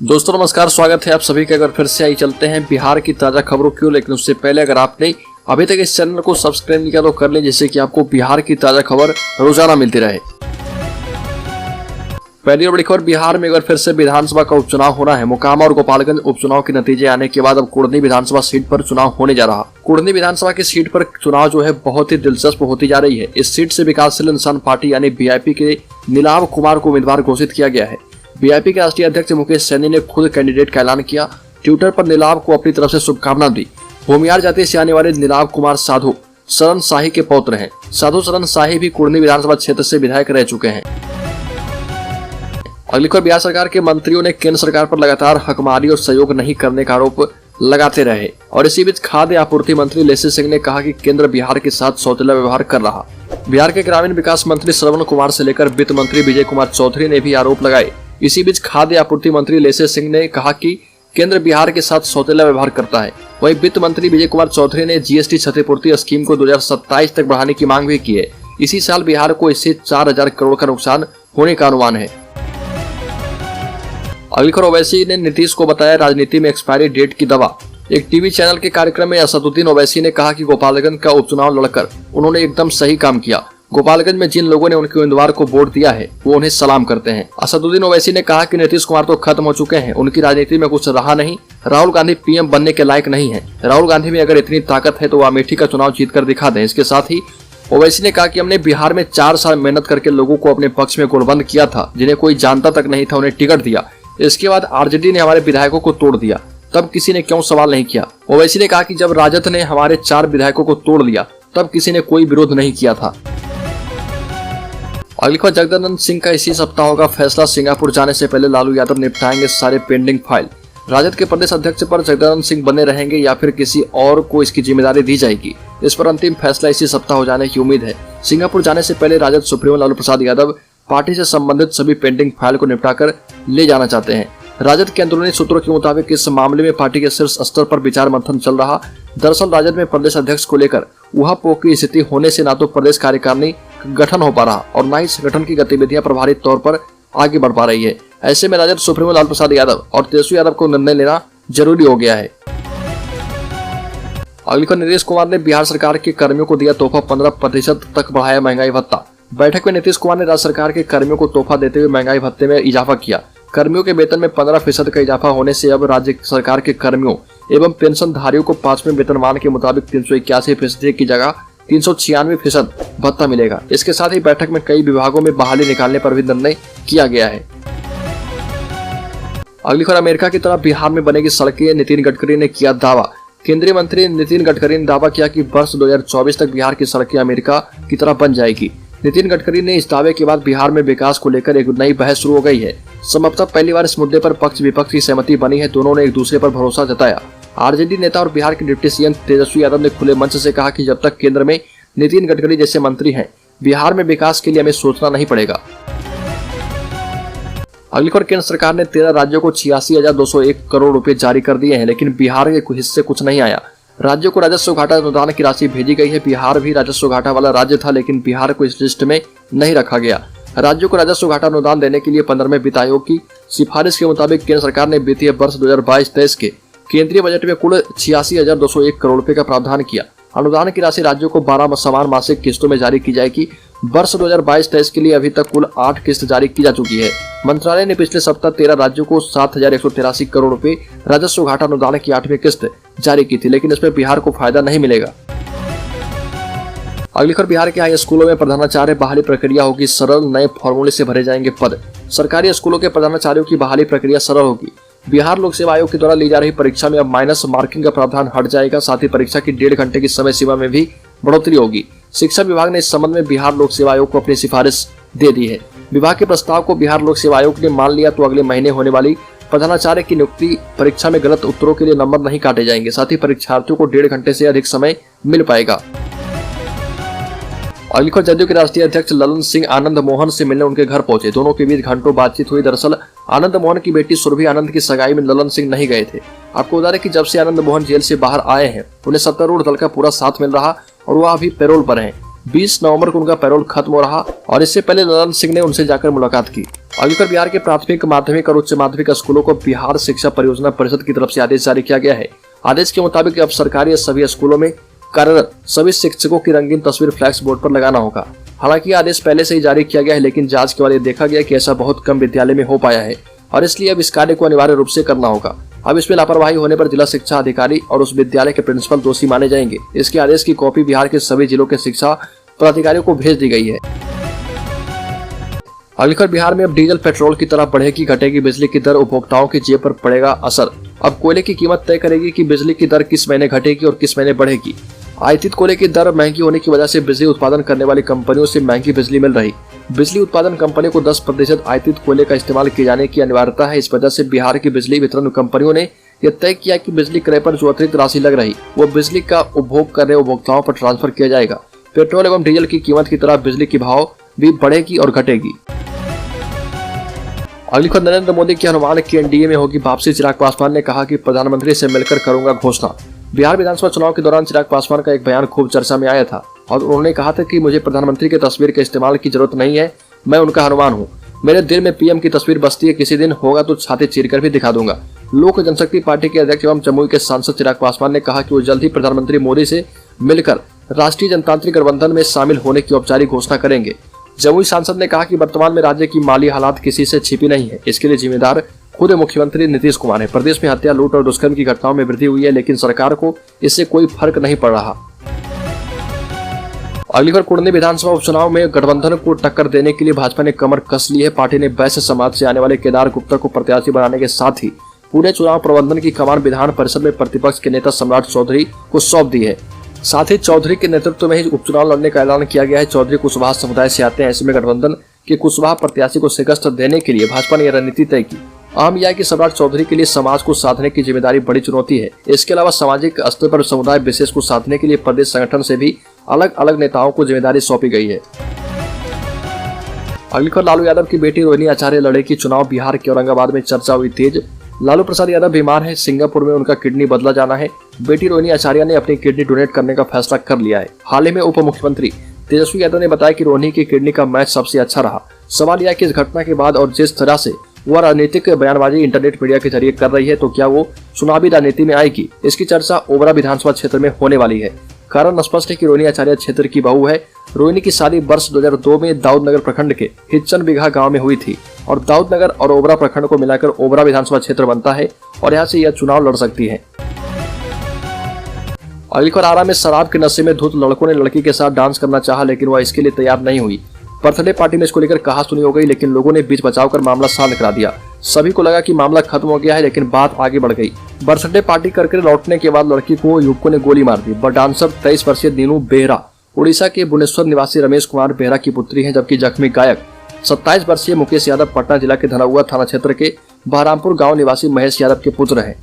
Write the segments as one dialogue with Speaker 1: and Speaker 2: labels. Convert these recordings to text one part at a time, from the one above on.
Speaker 1: दोस्तों नमस्कार, स्वागत है आप सभी का। अगर फिर से आई चलते हैं बिहार की ताजा खबरों की, लेकिन उससे पहले अगर आपने अभी तक इस चैनल को सब्सक्राइब नहीं किया तो कर लें, जिससे कि आपको बिहार की ताजा खबर रोजाना मिलती रहे। पहली और बड़ी खबर, बिहार में अगर फिर से विधानसभा का उपचुनाव होना है। मोकामा और गोपालगंज उपचुनाव के नतीजे आने के बाद अब कुढ़नी विधानसभा सीट पर चुनाव होने जा रहा। कुढ़नी विधानसभा की सीट पर चुनाव जो है बहुत ही दिलचस्प होती जा रही है। इस सीट से विकासशील इंसान पार्टी यानी वीआईपी के नीलाभ कुमार को उम्मीदवार घोषित किया गया है। वीआईपी के राष्ट्रीय अध्यक्ष मुकेश सैनी ने खुद कैंडिडेट का ऐलान किया। ट्विटर पर नीलाभ को अपनी तरफ से शुभकामना दी। भूमियार जाति से आने वाले नीलाभ कुमार साधु शरण शाही के पौत्र हैं। साधु शरण शाही भी कुढ़नी विधानसभा क्षेत्र से विधायक रह चुके हैं। अगली खबर, बिहार सरकार के मंत्रियों ने केंद्र सरकार पर लगातार हकमारी और सहयोग नहीं करने का आरोप लगाते रहे और इसी बीच खाद्य आपूर्ति मंत्री लेसी सिंह ने कहा कि केंद्र बिहार के साथ सौतेला व्यवहार कर रहा। बिहार के ग्रामीण विकास मंत्री श्रवण कुमार से लेकर वित्त मंत्री विजय कुमार चौधरी ने भी आरोप लगाए। इसी बीच खाद्य आपूर्ति मंत्री लेसी सिंह ने कहा कि केंद्र बिहार के साथ सौतेला व्यवहार करता है। वहीं वित्त मंत्री विजय कुमार चौधरी ने जीएसटी क्षतिपूर्ति स्कीम को 2027 तक बढ़ाने की मांग भी की है। इसी साल बिहार को इससे 4000 करोड़ का नुकसान होने का अनुमान है। अगली खबर, ओवैसी ने नीतीश को बताया राजनीति में एक्सपायरी डेट की दवा। एक टीवी चैनल के कार्यक्रम में असदुद्दीन ओवैसी ने कहा कि गोपालगंज का उपचुनाव लड़कर उन्होंने एकदम सही काम किया। गोपालगंज में जिन लोगों ने उनके उम्मीदवार को वोट दिया है वो उन्हें सलाम करते हैं। असदुद्दीन ओवैसी ने कहा कि नीतीश कुमार तो खत्म हो चुके हैं, उनकी राजनीति में कुछ रहा नहीं। राहुल गांधी पीएम बनने के लायक नहीं है। राहुल गांधी में अगर इतनी ताकत है तो वो अमेठी का चुनाव जीतकर दिखा दें। इसके साथ ही ओवैसी ने कहा कि हमने बिहार में 4 साल मेहनत करके लोगों को अपने पक्ष में गोलबंद किया था, जिन्हें कोई जानता तक नहीं था, उन्हें टिकट दिया। इसके बाद आरजेडी ने हमारे विधायकों को तोड़ दिया, तब किसी ने क्यों सवाल नहीं किया। ओवैसी ने कहा कि जब राजद ने हमारे 4 विधायकों को तोड़ दिया तब किसी ने कोई विरोध नहीं किया था। अगली खबर, जगदानंद सिंह का इसी सप्ताह होगा फैसला। सिंगापुर जाने से पहले लालू यादव निपटाएंगे सारे पेंडिंग फाइल। राजद के प्रदेश अध्यक्ष पर जगदानंद सिंह बने रहेंगे या फिर किसी और को इसकी जिम्मेदारी दी जाएगी, इस पर अंतिम फैसला इसी सप्ताह हो जाने की उम्मीद है। सिंगापुर जाने से पहले राजद सुप्रीमो लालू प्रसाद यादव पार्टी से संबंधित सभी पेंडिंग फाइल को निपटाकर ले जाना चाहते हैं। राजद के अंदरूनी सूत्रों के मुताबिक इस मामले में पार्टी के शीर्ष स्तर पर विचार मंथन चल रहा। दरअसल राजद में प्रदेश अध्यक्ष को लेकर ऊहापोह की स्थिति होने से ना तो प्रदेश कार्यकारिणी गठन हो पा रहा और न ही संगठन की गतिविधियां प्रभावी तौर पर आगे बढ़ पा रही है। ऐसे में राजद सुप्रीमो लालू प्रसाद यादव और तेजस्वी यादव को निर्णय लेना जरूरी हो गया है। अगली खबर, नीतीश कुमार ने बिहार सरकार के कर्मियों को दिया तोहफा, 15% तक बढ़ाया महंगाई भत्ता। बैठक में नीतीश कुमार ने राज्य सरकार के कर्मियों को तोहफा देते हुए महंगाई भत्ते में इजाफा किया। कर्मियों के वेतन में 15% का इजाफा होने से अब राज्य सरकार के कर्मियों एवं पेंशनधारियों को 5वें वेतनमान के मुताबिक 381% की जगह 396% भत्ता मिलेगा। इसके साथ ही बैठक में कई विभागों में बहाली निकालने पर भी निर्णय किया गया है। अगली खबर, अमेरिका की तरह बिहार में बनेगी सड़कें, नितिन गडकरी ने किया दावा। केंद्रीय मंत्री नितिन गडकरी ने दावा किया कि वर्ष 2024 तक बिहार की सड़कें अमेरिका की तरह बन जाएगी। नितिन गडकरी ने इस दावे के बाद बिहार में विकास को लेकर एक नई बहस शुरू हो गई है। संभवतः पहली बार इस मुद्दे पर पक्ष विपक्ष की सहमति बनी है। दोनों ने एक दूसरे पर भरोसा जताया। आरजेडी नेता और बिहार के डिप्टी सीएम तेजस्वी यादव ने खुले मंच से कहा कि जब तक केंद्र में नितिन गडकरी जैसे मंत्री हैं, बिहार में विकास के लिए हमें सोचना नहीं पड़ेगा। अगली खबर, केंद्र सरकार ने 13 राज्यों को 86,201 करोड़ रुपए जारी कर दिए हैं, लेकिन बिहार के हिस्से कुछ नहीं आया। राज्यों को राजस्व घाटा अनुदान की राशि भेजी गई है। बिहार भी राजस्व घाटा वाला राज्य था, लेकिन बिहार को इस लिस्ट में नहीं रखा गया। राज्यों को राजस्व घाटा अनुदान देने के लिए 15वें वित्त आयोग की सिफारिश के मुताबिक केंद्र सरकार ने वित्तीय वर्ष 2022-23 के केंद्रीय बजट में कुल 86,201 करोड़ रुपए का प्रावधान किया। अनुदान की राशि राज्यों को 12 समान मासिक किस्तों में जारी की जाएगी। वर्ष 2022-23 के लिए अभी तक कुल 8 किस्त जारी की जा चुकी है। मंत्रालय ने पिछले सप्ताह 13 राज्यों को 7,183 करोड़ रुपए राजस्व घाटा अनुदान की 8वीं किस्त जारी की थी, लेकिन इसमें बिहार को फायदा नहीं मिलेगा। अगली खबर, बिहार के हाई स्कूलों में प्रधानाचार्य बहाली प्रक्रिया होगी सरल, नए फॉर्मूले से भरे जाएंगे पद। सरकारी स्कूलों के प्रधानाचार्यों की बहाली प्रक्रिया सरल होगी। बिहार लोक सेवा आयोग के द्वारा ली जा रही परीक्षा में अब माइनस मार्किंग का प्रावधान हट जाएगा। साथ ही परीक्षा की 1.5 घंटे की समय सीमा में भी बढ़ोतरी होगी। शिक्षा विभाग ने इस संबंध में बिहार लोक सेवा आयोग को अपनी सिफारिश दे दी है। विभाग के प्रस्ताव को बिहार लोक सेवा आयोग ने मान लिया तो अगले महीने होने वाली प्रधानाचार्य की नियुक्ति परीक्षा में गलत उत्तरों के लिए नंबर नहीं काटे जाएंगे। साथ ही परीक्षार्थियों को 1.5 घंटे से अधिक समय मिल पाएगा। अगली खबर, जदयू के राष्ट्रीय अध्यक्ष ललन सिंह आनंद मोहन से मिलने उनके घर पहुंचे। दोनों के बीच घंटों बातचीत हुई। दरअसल आनंद मोहन की बेटी सुरभि आनंद की सगाई में ललन सिंह नहीं गए थे। आपको बता दें कि जब से आनंद मोहन जेल से बाहर आए हैं, उन्हें सत्तारूढ़ दल का पूरा साथ मिल रहा और वह अभी पैरोल पर हैं। 20 नवंबर को उनका पैरोल खत्म हो रहा और इससे पहले ललन सिंह ने उनसे जाकर मुलाकात की। अगली खबर, बिहार के प्राथमिक, माध्यमिक और उच्च माध्यमिक स्कूलों को बिहार शिक्षा परियोजना परिषद की तरफ से आदेश जारी किया गया है। आदेश के मुताबिक अब सरकारी सभी स्कूलों में कार्यरत सभी शिक्षकों की रंगीन तस्वीर फ्लैक्स बोर्ड पर लगाना होगा। हालांकि आदेश पहले से ही जारी किया गया है, लेकिन जांच के बाद देखा गया कि ऐसा बहुत कम विद्यालय में हो पाया है और इसलिए अब इस कार्य को अनिवार्य रूप से करना होगा। अब इसमें लापरवाही होने पर जिला शिक्षा अधिकारी और उस विद्यालय के प्रिंसिपल दोषी माने जाएंगे। इसके आदेश की कॉपी बिहार के सभी जिलों के शिक्षा पदाधिकारियों को भेज दी गई है। अगली खबर, बिहार में अब डीजल पेट्रोल की तरह बढ़ेगी घटेगी बिजली की दर, उपभोक्ताओं की जेब पर पड़ेगा असर। अब कोयले की कीमत तय करेगी कि बिजली की दर किस महीने घटेगी और किस महीने बढ़ेगी। आयातित कोयले की दर महंगी होने की वजह से बिजली उत्पादन करने वाली कंपनियों से महंगी बिजली मिल रही। बिजली उत्पादन कंपनी को 10% आयातित कोयले का इस्तेमाल किए जाने की अनिवार्यता है। इस वजह से बिहार की बिजली वितरण कंपनियों ने यह तय किया कि बिजली क्रय पर जो अतिरिक्त राशि लग रही वो बिजली का उपभोग कर रहे उपभोक्ताओं पर ट्रांसफर किया जाएगा। पेट्रोल एवं डीजल की कीमत की तरह बिजली की भाव भी बढ़ेगी और घटेगी। अगली खबर, नरेंद्र मोदी के अनुमान की एनडीए में होगी वापसी। चिराग पासवान ने कहा कि प्रधानमंत्री से मिलकर करूंगा घोषणा। बिहार विधानसभा चुनाव के दौरान चिराग पासवान का एक बयान खूब चर्चा में आया था और उन्होंने कहा था कि मुझे प्रधानमंत्री की तस्वीर के इस्तेमाल की जरूरत नहीं है, मैं उनका हनुमान हूँ। मेरे दिल में पीएम की तस्वीर बसती है, किसी दिन होगा तो छाती चीरकर भी दिखा दूंगा। लोक जनशक्ति पार्टी के अध्यक्ष एवं जमुई के सांसद चिराग पासवान ने कहा कि वो जल्द ही प्रधानमंत्री मोदी से मिलकर राष्ट्रीय जनतांत्रिक गठबंधन में शामिल होने की औपचारिक घोषणा करेंगे। जमुई सांसद ने कहा कि वर्तमान में राज्य की माली हालात किसी से छिपी नहीं है, इसके लिए जिम्मेदार खुद मुख्यमंत्री नीतीश कुमार है। प्रदेश में हत्या, लूट और दुष्कर्म की घटनाओं में वृद्धि हुई है, लेकिन सरकार को इससे कोई फर्क नहीं पड़ रहा। अगली बार कुड़नी विधानसभा उपचुनाव में गठबंधन को टक्कर देने के लिए भाजपा ने कमर कस ली है। पार्टी ने वैश्य समाज से आने वाले केदार गुप्ता को प्रत्याशी बनाने के साथ ही पूरे चुनाव प्रबंधन की कमान विधान परिषद में प्रतिपक्ष के नेता सम्राट चौधरी को सौंप दी है। साथ ही चौधरी के नेतृत्व में ही उपचुनाव लड़ने का ऐलान किया गया है। चौधरी कुशवाहा समुदाय से आते हैं, ऐसे में गठबंधन के कुशवाहा प्रत्याशी को शिकस्त देने के लिए भाजपा ने यह रणनीति तय की। अहम यह है कि सम्राट चौधरी के लिए समाज को साधने की जिम्मेदारी बड़ी चुनौती है। इसके अलावा सामाजिक स्तर पर समुदाय विशेष को साधने के लिए प्रदेश संगठन से भी अलग अलग नेताओं को जिम्मेदारी सौंपी गई है। अगली खबर, लालू यादव की बेटी रोहिणी आचार्य लड़ेगी चुनाव। बिहार के औरंगाबाद में चर्चा हुई तेज। लालू प्रसाद यादव बीमार है, सिंगापुर में उनका किडनी बदला जाना है। बेटी रोहिणी आचार्य ने अपनी किडनी डोनेट करने का फैसला कर लिया है। हाल ही में उप मुख्यमंत्री तेजस्वी यादव ने बताया कि रोहिणी की किडनी का मैच सबसे अच्छा रहा। सवाल यह है कि इस घटना के बाद और जिस तरह से वह राजनीतिक बयानबाजी इंटरनेट मीडिया के जरिए कर रही है, तो क्या वो चुनावी राजनीति में आएगी? इसकी चर्चा ओबरा विधानसभा क्षेत्र में होने वाली है। कारण स्पष्ट है कि रोहिणी आचार्य क्षेत्र की बहू है। रोहिणी की शादी वर्ष 2002 में दाऊदनगर प्रखंड के हिच्चन बिघा गांव में हुई थी और दाऊदनगर और ओबरा प्रखंड को मिलाकर ओबरा विधानसभा क्षेत्र बनता है और यहाँ से यह चुनाव लड़ सकती है। अगली खबर, आरा में शराब के नशे में धुत लड़कों ने लड़की के साथ डांस करना चाहा, लेकिन वह इसके लिए तैयार नहीं हुई। बर्थडे पार्टी में इसको लेकर कहासुनी हो गई, लेकिन लोगों ने बीच बचाव कर मामला शांत करा दिया। सभी को लगा कि मामला खत्म हो गया है, लेकिन बात आगे बढ़ गई। बर्थडे पार्टी करके लौटने के बाद लड़की को युवकों ने गोली मार दी। डांसर 23 वर्षीय नीनू बेहरा उड़ीसा के भुवनेश्वर निवासी रमेश कुमार बेहरा की पुत्री है, जबकि जख्मी गायक 27 वर्षीय मुकेश यादव पटना जिला के धनौआ थाना क्षेत्र के बहरामपुर गाँव निवासी महेश यादव के पुत्र है।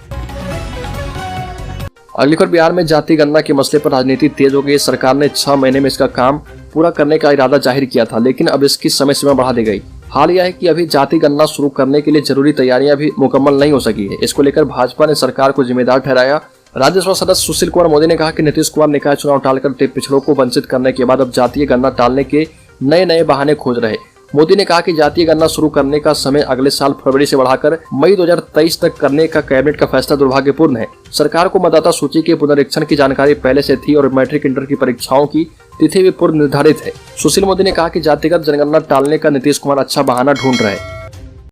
Speaker 1: अगली खबर, बिहार में जाति गणना के मसले पर राजनीति तेज हो गई। सरकार ने 6 महीने में इसका काम पूरा करने का इरादा जाहिर किया था, लेकिन अब इसकी समय सीमा बढ़ा दी गई। हाल यह है कि अभी जाति गणना शुरू करने के लिए जरूरी तैयारियां भी मुकम्मल नहीं हो सकी है। इसको लेकर भाजपा ने सरकार को जिम्मेदार ठहराया। राज्यसभा सदस्य सुशील कुमार मोदी ने कहा कि नीतीश कुमार निकाय चुनाव टालकर पिछड़ों को वंचित करने के बाद अब जातीय गणना टालने के नए बहाने खोज रहे। मोदी ने कहा कि जातीय गणना शुरू करने का समय अगले साल फरवरी से बढ़ाकर मई 2023 तक करने का कैबिनेट का फैसला दुर्भाग्यपूर्ण है। सरकार को मतदाता सूची के पुनरीक्षण की जानकारी पहले से थी और मैट्रिक इंटर की परीक्षाओं की तिथि भी पूर्व निर्धारित है। सुशील मोदी ने कहा कि जातिगत जनगणना टालने का नीतीश कुमार अच्छा बहाना ढूंढ रहे हैं।